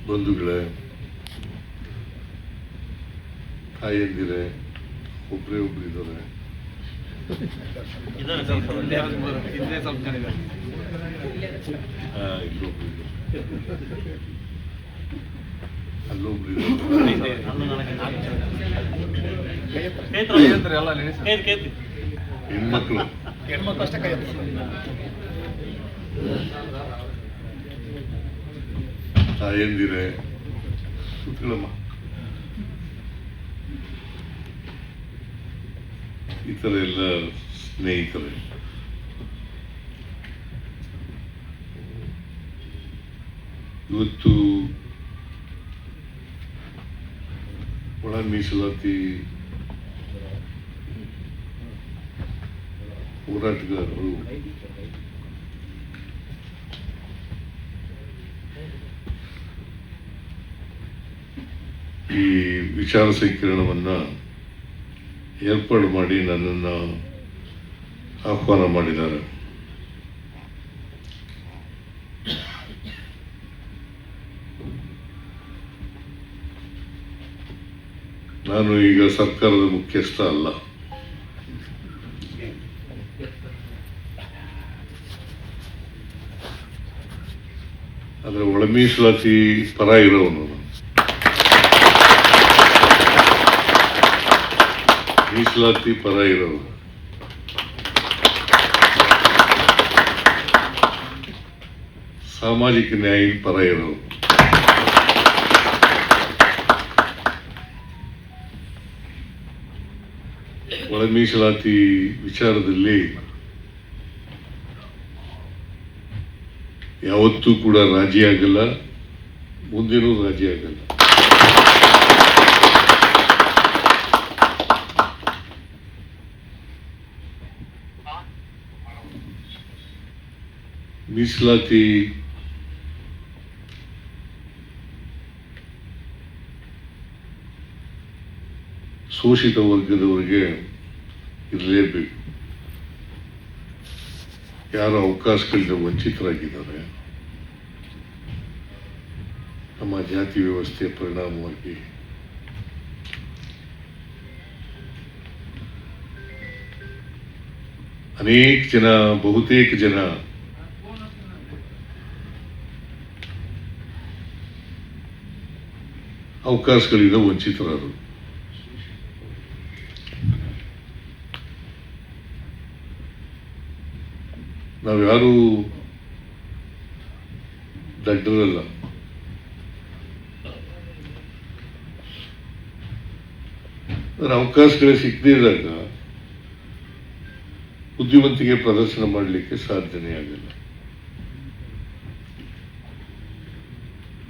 ಬಂಧುಗಳೇ, ತಾಯಂದಿರೇ, ಒಬ್ಬರೇ ಇದ್ದಾರೆ. ಅಲ್ಲೊಬ್ರು ಹೆಣ್ಮಕ್ಳು ತಾಯಂದಿರೇ, ಸುತ್ತಲಮ್ಮ, ಈ ಥರ ಎಲ್ಲ ಸ್ನೇಹಿತರೆ, ಇವತ್ತು ಒಳ ಮೀಸಲಾತಿ ಹೋರಾಟಗಾರರು ಈ ವಿಚಾರ ಸಂಕಿರಣವನ್ನ ಏರ್ಪಾಡು ಮಾಡಿ ನನ್ನನ್ನು ಆಹ್ವಾನ ಮಾಡಿದ್ದಾರೆ. ನಾನು ಈಗ ಸರ್ಕಾರದ ಮುಖ್ಯಸ್ಥ ಅಲ್ಲ. ಆದರೆ ಒಳ ಮೀಸಲಾತಿ ಪರ ಇರೋನು, ಮೀಸಲಾತಿ ಪರ ಇರೋರು, ಸಾಮಾಜಿಕ ನ್ಯಾಯ ಪರ ಇರೋರು, ಒಳ ಮೀಸಲಾತಿ ವಿಚಾರದಲ್ಲಿ ಯಾವತ್ತೂ ಕೂಡ ರಾಜಿ ಆಗಲ್ಲ, ಮುಂದೇನೂ ರಾಜಿ ಆಗಲ್ಲ. ಮೀಸಲಾತಿ ಶೋಷಿತ ವರ್ಗದವರಿಗೆ ಇರಲೇಬೇಕು. ಯಾರು ಅವಕಾಶಗಳಿಂದ ವಂಚಿತರಾಗಿದ್ದಾರೆ, ನಮ್ಮ ಜಾತಿ ವ್ಯವಸ್ಥೆಯ ಪರಿಣಾಮವಾಗಿ ಅನೇಕ ಜನ, ಬಹುತೇಕ ಜನ ಅವಕಾಶಗಳಿಂದ ವಂಚಿತರಾದರು. ನಾವ್ಯಾರೂ ದಡ್ಡರಲ್ಲ. ಅವಕಾಶಗಳೇ ಸಿಕ್ಕದೇ ಇದ್ದಾಗ ಬುದ್ಧಿವಂತಿಕೆ ಪ್ರದರ್ಶನ ಮಾಡಲಿಕ್ಕೆ ಸಾಧ್ಯನೇ ಆಗಲ್ಲ.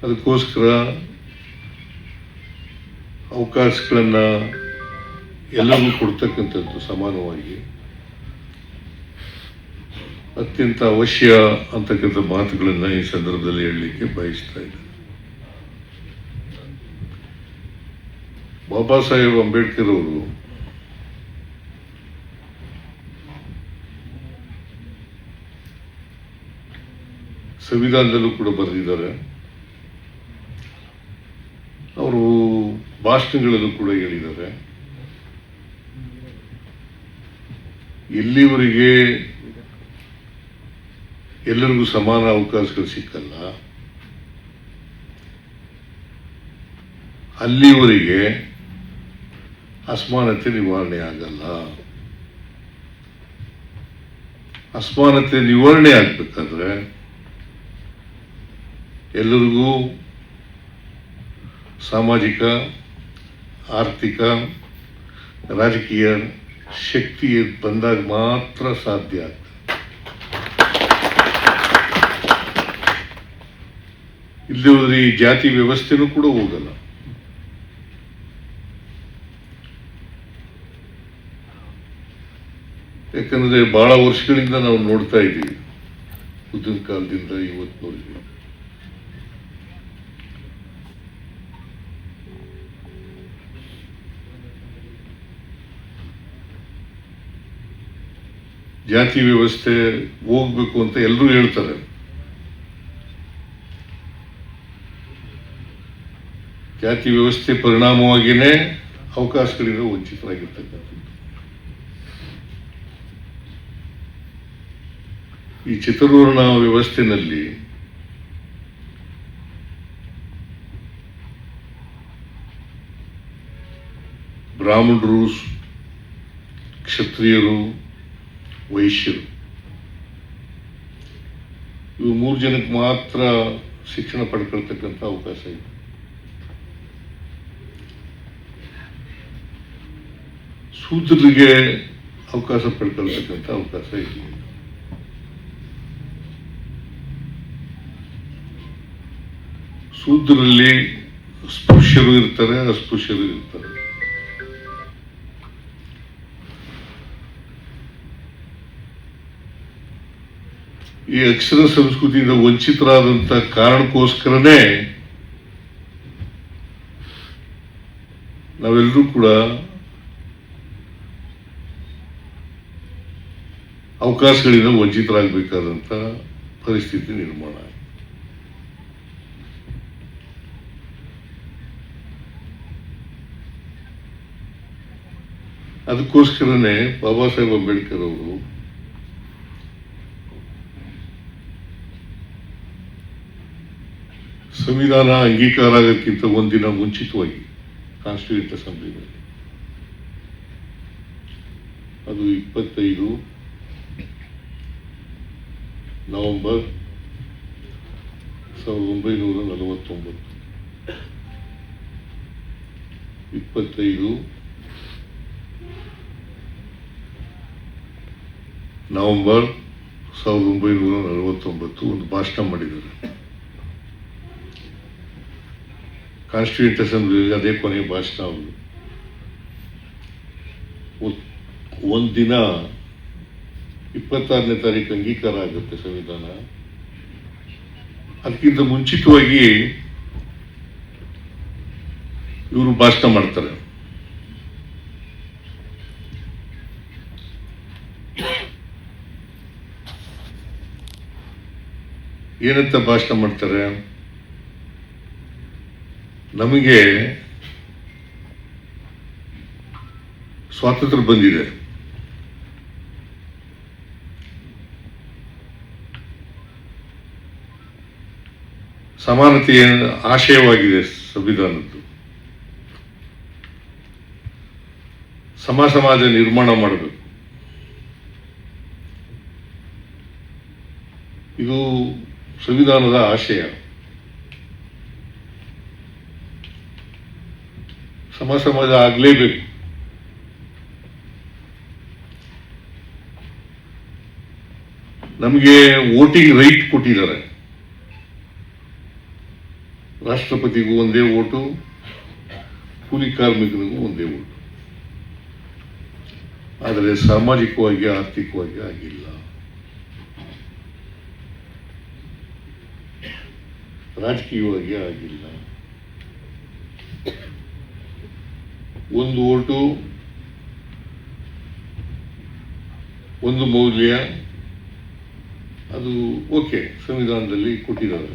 ಅದಕ್ಕೋಸ್ಕರ ಅವಕಾಶಗಳನ್ನ ಎಲ್ಲರಿಗೂ ಕೊಡ್ತಕ್ಕಂಥದ್ದು ಸಮಾನವಾಗಿ ಅತ್ಯಂತ ಅವಶ್ಯ ಅಂತಕ್ಕಂಥ ಮಾತುಗಳನ್ನ ಈ ಸಂದರ್ಭದಲ್ಲಿ ಹೇಳಲಿಕ್ಕೆ ಬಯಸ್ತಾ ಇದ್ದಾರೆ. ಬಾಬಾ ಸಾಹೇಬ್ ಅಂಬೇಡ್ಕರ್ ಅವರು ಸಂವಿಧಾನದಲ್ಲೂ ಕೂಡ ಬರೆದಿದ್ದಾರೆ, ಅವರು ಭಾಷಣಗಳಲ್ಲೂ ಕೂಡ ಹೇಳಿದ್ದಾರೆ, ಎಲ್ಲಿವರೆಗೆ ಎಲ್ಲರಿಗೂ ಸಮಾನ ಅವಕಾಶಗಳು ಸಿಕ್ಕಲ್ಲ ಅಲ್ಲಿವರೆಗೆ ಅಸಮಾನತೆ ನಿವಾರಣೆ ಆಗಲ್ಲ. ಅಸಮಾನತೆ ನಿವಾರಣೆ ಆಗ್ಬೇಕಾದ್ರೆ ಎಲ್ಲರಿಗೂ ಸಾಮಾಜಿಕ, ಆರ್ಥಿಕ, ರಾಜಕೀಯ ಶಕ್ತಿ ಬಂದಾಗ ಮಾತ್ರ ಸಾಧ್ಯ ಆಗ್ತದೆ. ಇಲ್ಲದೆ ಈ ಜಾತಿ ವ್ಯವಸ್ಥೆನೂ ಕೂಡ ಹೋಗಲ್ಲ. ಯಾಕಂದ್ರೆ ಬಹಳ ವರ್ಷಗಳಿಂದ ನಾವು ನೋಡ್ತಾ ಇದ್ದೀವಿ, ಬುದ್ಧನ ಕಾಲದಿಂದ ಇವತ್ತಿನವರೆಗೆ ಜಾತಿ ವ್ಯವಸ್ಥೆ ಹೋಗ್ಬೇಕು ಅಂತ ಎಲ್ಲರೂ ಹೇಳ್ತಾರೆ. ಜಾತಿ ವ್ಯವಸ್ಥೆ ಪರಿಣಾಮವಾಗಿಯೇ ಅವಕಾಶಗಳಿಂದ ವಂಚಿತರಾಗಿರ್ತಕ್ಕಂಥದ್ದು. ಈ ಚತುರ್ವರ್ಣ ವ್ಯವಸ್ಥೆಯಲ್ಲಿ ಬ್ರಾಹ್ಮಣರು, ಕ್ಷತ್ರಿಯರು, ವೈಶ್ಯರು ಇವು 3 ಜನಕ್ಕೆ ಮಾತ್ರ ಶಿಕ್ಷಣ ಪಡ್ಕೊಳ್ತಕ್ಕಂಥ ಅವಕಾಶ ಇದೆ. ಶೂದ್ರರಿಗೆ ಅವಕಾಶ ಪಡ್ಕೊಳ್ತಕ್ಕಂಥ ಅವಕಾಶ ಇದೆ. ಶೂದ್ರರಲ್ಲಿ ಸ್ಪೃಶ್ಯರು ಇರ್ತಾರೆ, ಅಸ್ಪೃಶ್ಯರು ಇರ್ತಾರೆ. ಈ ಅಕ್ಷರ ಸಂಸ್ಕೃತಿಯಿಂದ ವಂಚಿತರಾದಂಥ ಕಾರಣಕ್ಕೋಸ್ಕರನೇ ನಾವೆಲ್ಲರೂ ಕೂಡ ಅವಕಾಶಗಳಿಂದ ವಂಚಿತರಾಗಬೇಕಾದಂಥ ಪರಿಸ್ಥಿತಿ ನಿರ್ಮಾಣ ಆಗಿದೆ. ಅದಕ್ಕೋಸ್ಕರನೇ ಬಾಬಾ ಸಾಹೇಬ್ ಅಂಬೇಡ್ಕರ್ ಅವರು ಸಂವಿಧಾನ ಅಂಗೀಕಾರ ಆಗೋಕ್ಕಿಂತ ಒಂದಿನ ಮುಂಚಿತವಾಗಿ ಕಾನ್ಸ್ಟಿಟ್ಯೂಂಟ್ ಅಸೆಂಬ್ಲಿನಲ್ಲಿ ಅದು 25 ನವೆಂಬರ್ 1949 25 ನವೆಂಬರ್ 1949 ಒಂದು ಭಾಷಣ ಮಾಡಿದ್ದಾರೆ ಕಾನ್ಸ್ಟಿಟ್ಯೂಂಟ್ ಅಸೆಂಬ್ಲಿಯಲ್ಲಿ. ಅದೇ ಕೊನೆಯ ಭಾಷಣ ಅವರು. ಒಂದಿನ 26ನೇ ತಾರೀಕು ಅಂಗೀಕಾರ ಆಗುತ್ತೆ ಸಂವಿಧಾನ. ಅದಕ್ಕಿಂತ ಮುಂಚಿತವಾಗಿ ಇವರು ಭಾಷಣ ಮಾಡ್ತಾರೆ. ಏನಂತ ಭಾಷಣ ಮಾಡ್ತಾರೆ? ನಮಗೆ ಸ್ವಾತಂತ್ರ್ಯ ಬಂದಿದೆ, ಸಮಾನತೆಯ ಆಶಯವಾಗಿದೆ ಸಂವಿಧಾನದ್ದು, ಸಮಾಜ ನಿರ್ಮಾಣ ಮಾಡಬೇಕು. ಇದು ಸಂವಿಧಾನದ ಆಶಯ. ಸಮಾಜ ಆಗಲೇಬೇಕು. ನಮಗೆ ವೋಟಿಂಗ್ ರೈಟ್ ಕೊಟ್ಟಿದ್ದಾರೆ. ರಾಷ್ಟ್ರಪತಿಗೂ ಒಂದೇ ವೋಟು, ಕೂಲಿ ಕಾರ್ಮಿಕರಿಗೂ ಒಂದೇ ವೋಟು. ಆದರೆ ಸಾಮಾಜಿಕವಾಗಿ ಆರ್ಥಿಕವಾಗಿ ಆಗಿಲ್ಲ. ರಾಜಕೀಯವಾಗಿ ಆಗಿಲ್ಲ. ಒಂದು ವೋಟು, ಒಂದು ಮೌಲ್ಯ, ಅದು ಓಕೆ, ಸಂವಿಧಾನದಲ್ಲಿ ಕೊಟ್ಟಿದ್ದಾರೆ.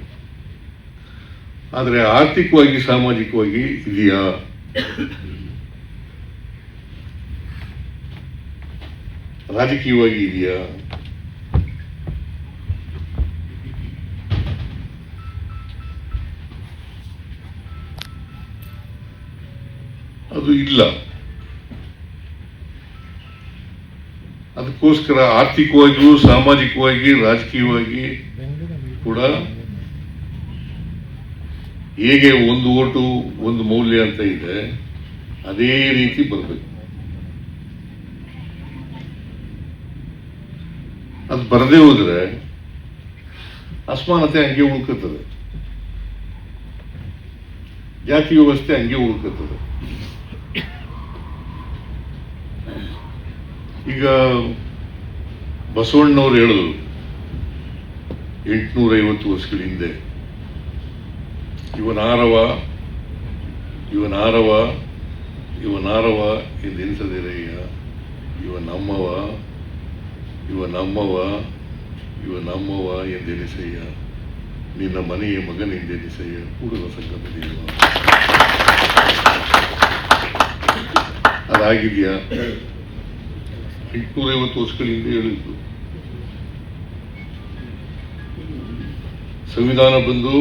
ಆದರೆ ಆರ್ಥಿಕವಾಗಿ ಸಾಮಾಜಿಕವಾಗಿ ಇದೆಯಾ? ರಾಜಕೀಯವಾಗಿ ಇದೆಯಾ? ಅದು ಇಲ್ಲ. ಅದಕ್ಕೋಸ್ಕರ ಆರ್ಥಿಕವಾಗಿಯೂ ಸಾಮಾಜಿಕವಾಗಿ ರಾಜಕೀಯವಾಗಿ ಕೂಡ ಹೇಗೆ ಒಂದು ಓಟು ಒಂದು ಮೌಲ್ಯ ಅಂತ ಇದೆ, ಅದೇ ರೀತಿ ಬರಬೇಕು. ಅದು ಬರದೇ ಹೋದ್ರೆ ಅಸಮಾನತೆ ಹಂಗೆ ಉಳ್ಕುತ್ತದೆ, ಜಾತಿ ವ್ಯವಸ್ಥೆ ಹಂಗೆ ಉಳ್ಕುತ್ತದೆ. ಈಗ ಬಸವಣ್ಣನವರು ಹೇಳಿದ್ರು 850 ವರ್ಷಗಳ ಹಿಂದೆ, ಇವನಾರವ ಇವನಾರವ ಇವನಾರವ ಎಂದೆನಿಸದಿರಯ್ಯ, ಇವನಮ್ಮವ ಇವನಮ್ಮವ ಇವನಮ್ಮವ ಎಂದೆನಿಸಯ್ಯ, ನಿನ್ನ ಮನೆಯ ಮಗನೆಂದೆನಿಸಯ್ಯ, ಕೂಡಲ ಸಂಗಮದೇವ. ಅದಾಗಿದೆಯಾ? 850 ವರ್ಷಗಳ ಹಿಂದೆ ಹೇಳಿದ್ದು. ಸಂವಿಧಾನ ಬಂದು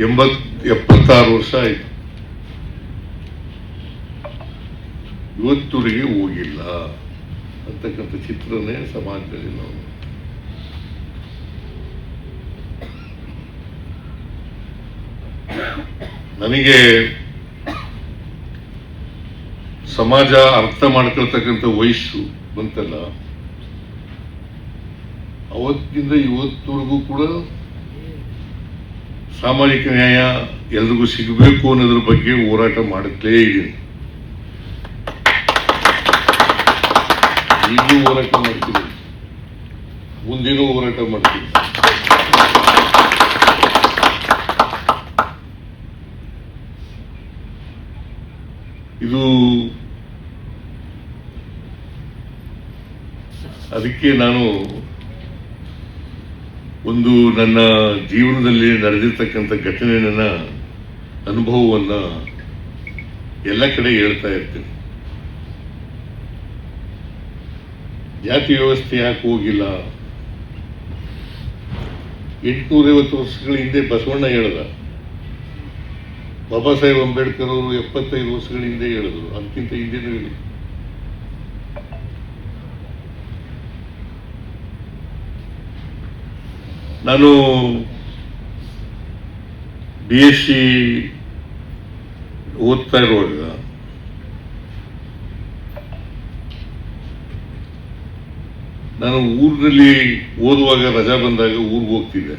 76 ವರ್ಷ ಆಯ್ತು, ಇವತ್ತುವರೆಗೆ ಹೋಗಿಲ್ಲ ಅಂತಕ್ಕಂಥ ಚಿತ್ರನೇ ಸಮಾಜದಲ್ಲಿ ನಾವು. ನನಗೆ ಸಮಾಜ ಅರ್ಥ ಮಾಡ್ಕೊಳ್ತಕ್ಕಂಥ ವಯಸ್ಸು ಬಂತಲ್ಲ, ಅವತ್ತಿಂದ ಇವತ್ತವರೆಗೂ ಕೂಡ ಸಾಮಾಜಿಕ ನ್ಯಾಯ ಎಲ್ರಿಗೂ ಸಿಗಬೇಕು ಅನ್ನೋದ್ರ ಬಗ್ಗೆ ಹೋರಾಟ ಮಾಡುತ್ತಲೇ ಇದ್ದೀನಿ. ಈಗಲೂ ಹೋರಾಟ ಮಾಡ್ತೀನಿ, ಮುಂದಿನೂ ಹೋರಾಟ ಮಾಡ್ತೀನಿ. ಇದು ಅದಕ್ಕೆ ನಾನು ಒಂದು ನನ್ನ ಜೀವನದಲ್ಲಿ ನಡೆದಿರ್ತಕ್ಕಂಥ ಘಟನೆಯನ್ನ, ಅನುಭವವನ್ನ ಎಲ್ಲ ಕಡೆ ಹೇಳ್ತಾ ಇರ್ತೀನಿ. ಜಾತಿ ವ್ಯವಸ್ಥೆ ಯಾಕೆ ಹೋಗಿಲ್ಲ? 850 ವರ್ಷಗಳ ಹಿಂದೆ ಬಸವಣ್ಣ ಹೇಳ್ದ, ಬಾಬಾ ಸಾಹೇಬ್ ಅಂಬೇಡ್ಕರ್ ಅವರು 75 ವರ್ಷಗಳ ಹಿಂದೆ ಹೇಳಿದ್ರು, ಅದಕ್ಕಿಂತ ಹಿಂದೆನೂ ಹೇಳಿ. ನಾನು BSc ಓದ್ತಾ ಇರುವಾಗ ನಾನು ಊರಿನಲ್ಲಿ ಓದುವಾಗ ರಜಾ ಬಂದಾಗ ಊರಿಗೆ ಹೋಗ್ತಿದ್ದೆ.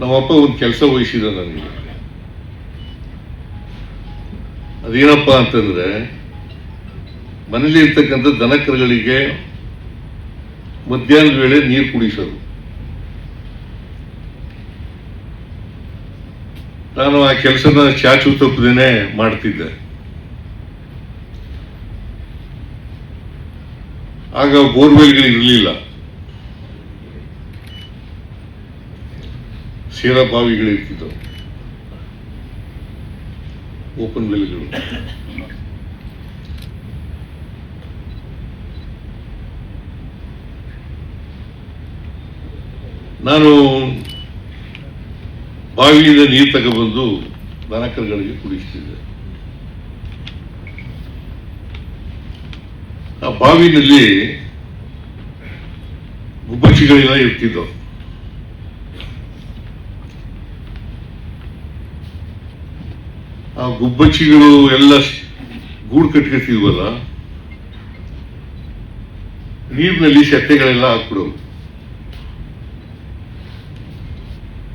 ನಮ್ಮಪ್ಪ ಒಂದು ಕೆಲಸ ವಹಿಸಿದ ನನಗೆ. ಅದೇನಪ್ಪ ಅಂತಂದ್ರೆ, ಮನೇಲಿ ಇರ್ತಕ್ಕಂಥ ದನಕರುಗಳಿಗೆ ಮಧ್ಯಾಹ್ನದ ವೇಳೆ ನೀರು ಕುಡಿಸೋದು. ನಾನು ಆ ಕೆಲಸನ ಚಾಚು ತಪ್ಪದೇನೆ ಮಾಡ್ತಿದ್ದೆ. ಆಗ ಬೋರ್ವೆಲ್ಗಳು ಇರಲಿಲ್ಲ, ಸೇರಾ ಬಾವಿಗಳು ಇರ್ತಿದ್ದವು, ಓಪನ್ ವೆಲ್ಗಳು. ನಾನು ಬಾವಿಯಿಂದ ನೀರು ತಗೊಬಂದು ದನಕರುಗಳಿಗೆ ಕುಡಿಸ್ತಿದ್ದೆ. ಆ ಬಾವಿನಲ್ಲಿ ಗುಬ್ಬಚ್ಚಿಗಳೆಲ್ಲ ಇರ್ತಿದ್ದವು. ಆ ಗುಬ್ಬಚ್ಚಿಗಳು ಎಲ್ಲ ಗೂಡು ಕಟ್ಕೊತಿದ್ವಲ್ಲ, ನೀರಿನಲ್ಲಿ ಸೆತ್ತೆಗಳೆಲ್ಲ ಹಾಕ್ಬಿಡೋವು.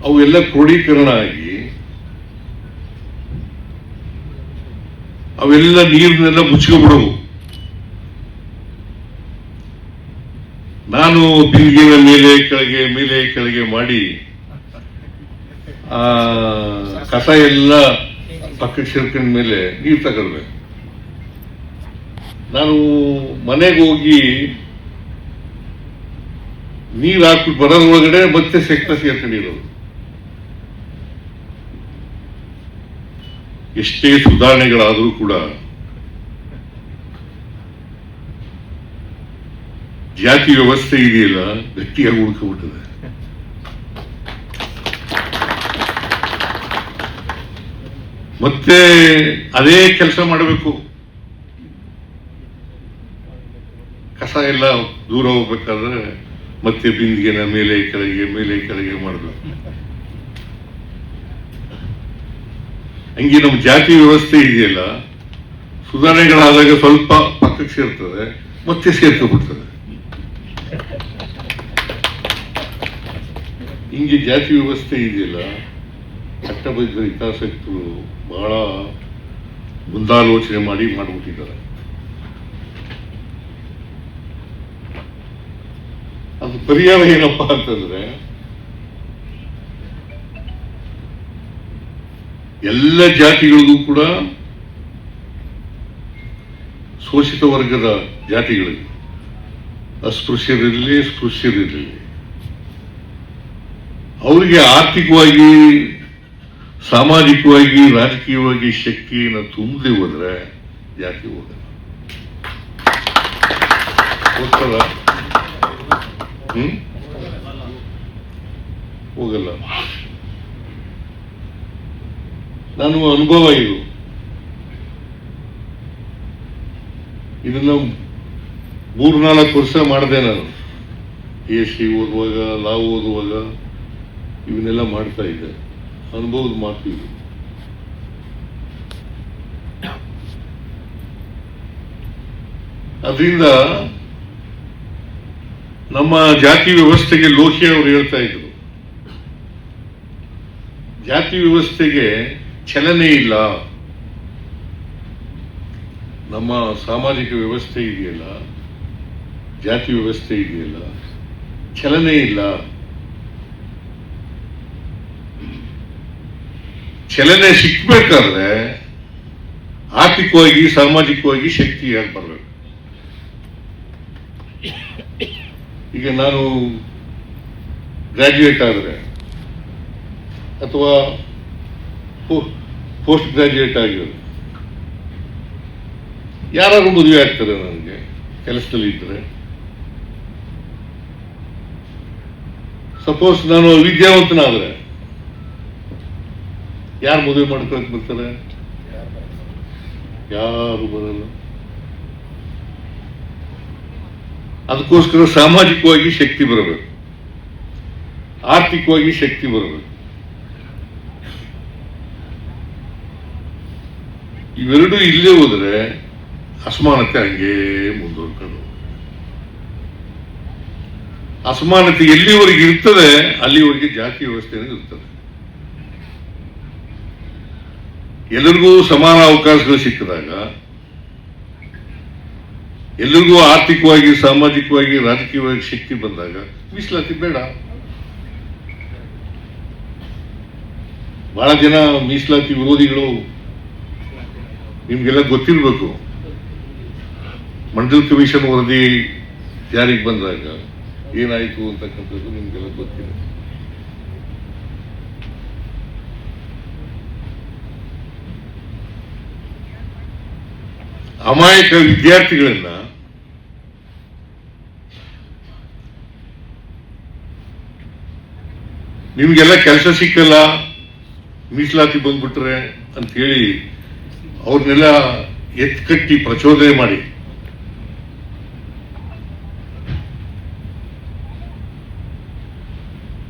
ಅವೆಲ್ಲ ಕ್ರೋಢೀಕರಣ ಆಗಿ ಅವೆಲ್ಲ ನೀರನ್ನೆಲ್ಲ ಮುಚ್ಕೊಬಿಡವು. ನಾನು ಬಿಂದಿಗೆನ ಮೇಲೆ ಕೆಳಗೆ ಮಾಡಿ ಆ ಕಸ ಎಲ್ಲ ಪಕ್ಕಕ್ಕೆ ಸೇರ್ಕೊಂಡ ಮೇಲೆ ನೀರು ತಗೊಳ್ಬೇಕು. ನಾನು ಮನೆಗೆ ಹೋಗಿ ನೀರು ಹಾಕ್ಬಿಟ್ಟು ಬರೋದ್ರೊಳಗಡೆ ಮತ್ತೆ ಸೇರ್ಕೊಂಡಿರೋದು. ಎಷ್ಟೇ ಸುಧಾರಣೆಗಳಾದರೂ ಕೂಡ ಜಾತಿ ವ್ಯವಸ್ಥೆ ಇದೆಯಲ್ಲ, ಗಟ್ಟಿಯಾಗಿ ಉಳ್ಕೊಬಿಟ್ಟದೆ. ಮತ್ತೆ ಅದೇ ಕೆಲಸ ಮಾಡಬೇಕು. ಕಸ ಎಲ್ಲ ದೂರ ಹೋಗ್ಬೇಕಾದ್ರೆ ಮತ್ತೆ ಬಿಂದಿಗೆನ ಮೇಲೆ ಕೆಳಗೆ ಮಾಡಬೇಕು. ಹಂಗೆ ನಮ್ಮ ಜಾತಿ ವ್ಯವಸ್ಥೆ ಇದೆಯಲ್ಲ, ಸುಧಾರಣೆಗಳಾದಾಗ ಸ್ವಲ್ಪ ಪಕ್ಕಕ್ಕೆ ಸೇರ್ತದೆ, ಮತ್ತೆ ಸೇರ್ಕೊಬಿಡ್ತದೆ. ಹಿಂಗೆ ಜಾತಿ ವ್ಯವಸ್ಥೆ ಇದೆಯಲ್ಲ, ಚಟ್ಟಬದ್ಧ ಹಿತಾಸಕ್ತರು ಬಹಳ ಮುಂದಾಲೋಚನೆ ಮಾಡಿಬಿಟ್ಟಿದ್ದಾರೆ. ಅದು ಪರಿಹಾರ ಏನಪ್ಪಾ ಅಂತಂದ್ರೆ, ಎಲ್ಲ ಜಾತಿಗಳಿಗೂ ಕೂಡ, ಶೋಷಿತ ವರ್ಗದ ಜಾತಿಗಳಿಗೆ, ಅಸ್ಪೃಶ್ಯರಿರಲಿ ಸ್ಪೃಶ್ಯರಿರಲಿ ಅವರಿಗೆ ಆರ್ಥಿಕವಾಗಿ, ಸಾಮಾಜಿಕವಾಗಿ, ರಾಜಕೀಯವಾಗಿ ಶಕ್ತಿಯನ್ನು ತುಂಬದೆ ಹೋದ್ರೆ ಯಾಕೆ ಹೋಗಲ್ಲ? ಹೋಗ್ತದ? ಹೋಗಲ್ಲ. ನಾನು ಅನುಭವ ಇದನ್ನ 3-4 ವರ್ಷ ಮಾಡಿದೆ ನಾನು. PhD ಓದುವಾಗ, ಲಾ ಓದುವಾಗ ಇವನ್ನೆಲ್ಲ ಮಾಡ್ತಾ ಇದ್ದೆ. ಅನುಭವದ ಮಾತು ಇದು. ಅದರಿಂದ ನಮ್ಮ ಜಾತಿ ವ್ಯವಸ್ಥೆಗೆ ಲೋಹಿ ಅವರು ಹೇಳ್ತಾ ಇದ್ರು, ಜಾತಿ ವ್ಯವಸ್ಥೆಗೆ ಚಲನೆ ಇಲ್ಲ. ನಮ್ಮ ಸಾಮಾಜಿಕ ವ್ಯವಸ್ಥೆ ಇದೆಯಲ್ಲ, ಜಾತಿ ವ್ಯವಸ್ಥೆ ಇದೆಯಲ್ಲ, ಚಲನೆ ಇಲ್ಲ. ಚಲನೆ ಸಿಕ್ಬೇಕಾದ್ರೆ ಆರ್ಥಿಕವಾಗಿ, ಸಾಮಾಜಿಕವಾಗಿ ಶಕ್ತಿಯಾಗಿ ಬರಬೇಕು. ಈಗ ನಾನು ಗ್ರಾಜ್ಯುಯೇಟ್ ಆದರೆ ಅಥವಾ ಪೋಸ್ಟ್ ಗ್ರಾಜ್ಯುಯೇಟ್ ಆಗಿರೋದು, ಯಾರು ಮದುವೆ ಆಗ್ತಾರೆ ನನಗೆ ಕೆಲಸದಲ್ಲಿ ಇದ್ರೆ. ಸಪೋಸ್ ನಾನು ವಿದ್ಯಾವಂತನಾದ್ರೆ ಯಾರು ಮದುವೆ ಮಾಡ್ಕೊಳಕ್ ಬರ್ತಾರೆ? ಯಾರು ಬರಲ್ಲ. ಅದಕ್ಕೋಸ್ಕರ ಸಾಮಾಜಿಕವಾಗಿ ಶಕ್ತಿ ಬರಬೇಕು, ಆರ್ಥಿಕವಾಗಿ ಶಕ್ತಿ ಬರಬೇಕು. ಇವೆರಡೂ ಇಲ್ಲೇ ಹೋದ್ರೆ ಅಸಮಾನತೆ ಹಂಗೆ ಮುಂದುವರ್ಕೊಂಡು, ಅಸಮಾನತೆ ಎಲ್ಲಿವರೆಗೆ ಇರ್ತದೆ ಅಲ್ಲಿವರೆಗೆ ಜಾತಿ ವ್ಯವಸ್ಥೆ ಇರ್ತದೆ. ಎಲ್ಲರಿಗೂ ಸಮಾನ ಅವಕಾಶಗಳು ಸಿಕ್ಕಿದಾಗ, ಎಲ್ಲರಿಗೂ ಆರ್ಥಿಕವಾಗಿ, ಸಾಮಾಜಿಕವಾಗಿ, ರಾಜಕೀಯವಾಗಿ ಶಕ್ತಿ ಬಂದಾಗ ಮೀಸಲಾತಿ ಬೇಡ. ಬಹಳ ಜನ ಮೀಸಲಾತಿ ವಿರೋಧಿಗಳು, ನಿಮ್ಗೆಲ್ಲ ಗೊತ್ತಿರಬೇಕು. ಮಂಡಲ್ ಕಮಿಷನ್ ವರದಿ ಜಾರಿಗೆ ಬಂದಾಗ ಏನಾಯಿತು ಅಂತಕ್ಕಂಥದ್ದು ನಿಮ್ಗೆಲ್ಲ ಗೊತ್ತಿದೆ. ಅಮಾಯಕ ವಿದ್ಯಾರ್ಥಿಗಳನ್ನ ನಿಮ್ಗೆಲ್ಲ ಕೆಲಸ ಸಿಕ್ಕಲ್ಲ, ಮೀಸಲಾತಿ ಬಂದ್ಬಿಟ್ರೆ ಅಂತ ಹೇಳಿ ಅವ್ರನ್ನೆಲ್ಲ ಎತ್ಕಟ್ಟಿ ಪ್ರಚೋದನೆ ಮಾಡಿ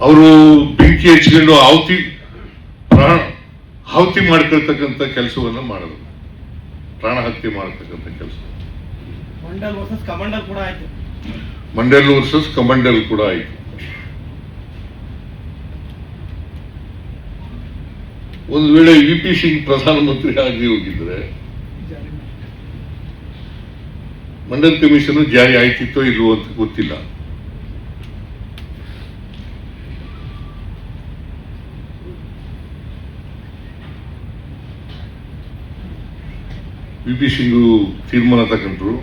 ಅವರು ಬೆಂಕಿ ಹಚ್ಕೊಂಡು ಆಹುತಿ ಮಾಡ್ಕೊಳ್ತಕ್ಕಂಥ ಕೆಲಸವನ್ನ ಮಾಡೋದು, ಪ್ರಾಣ ಹತ್ಯೆ ಮಾಡತಕ್ಕಂಥ ಕೆಲಸ. ಮಂಡಲ್ ವರ್ಸಸ್ ಕಮಂಡಲ್ ಕೂಡ ಆಯ್ತು. ಒಂದು ವೇಳೆ VP ಸಿಂಗ್ ಪ್ರಧಾನಮಂತ್ರಿ ಆಗಿ ಹೋಗಿದ್ರೆ ಮಂಡಲ್ ಕಮಿಷನ್ ಜಾರಿ ಆಯ್ತಿತ್ತೋ ಇಲ್ವೋ ಅಂತ ಗೊತ್ತಿಲ್ಲ. VP ಸಿಂಗು ತೀರ್ಮಾನ ತಗೊಂಡ್ರು,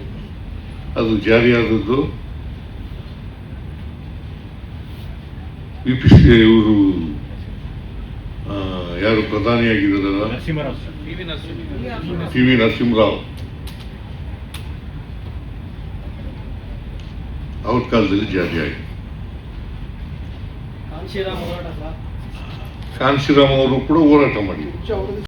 ಅದು ಜಾರಿಯಾದದ್ದು VP ಇವರು ಯಾರು ಪ್ರಧಾನಿಯಾಗಿದ್ದಾರಲ್ಲ, PV ನರಸಿಂಹರಾವ್, ಅವ್ರ ಕಾಲದಲ್ಲಿ ಜಾರಿಯಾಗಿದೆ. ಕಾಂಶಿರಾಮ್ ಅವರು ಕೂಡ ಹೋರಾಟ ಮಾಡಿದ್ರು.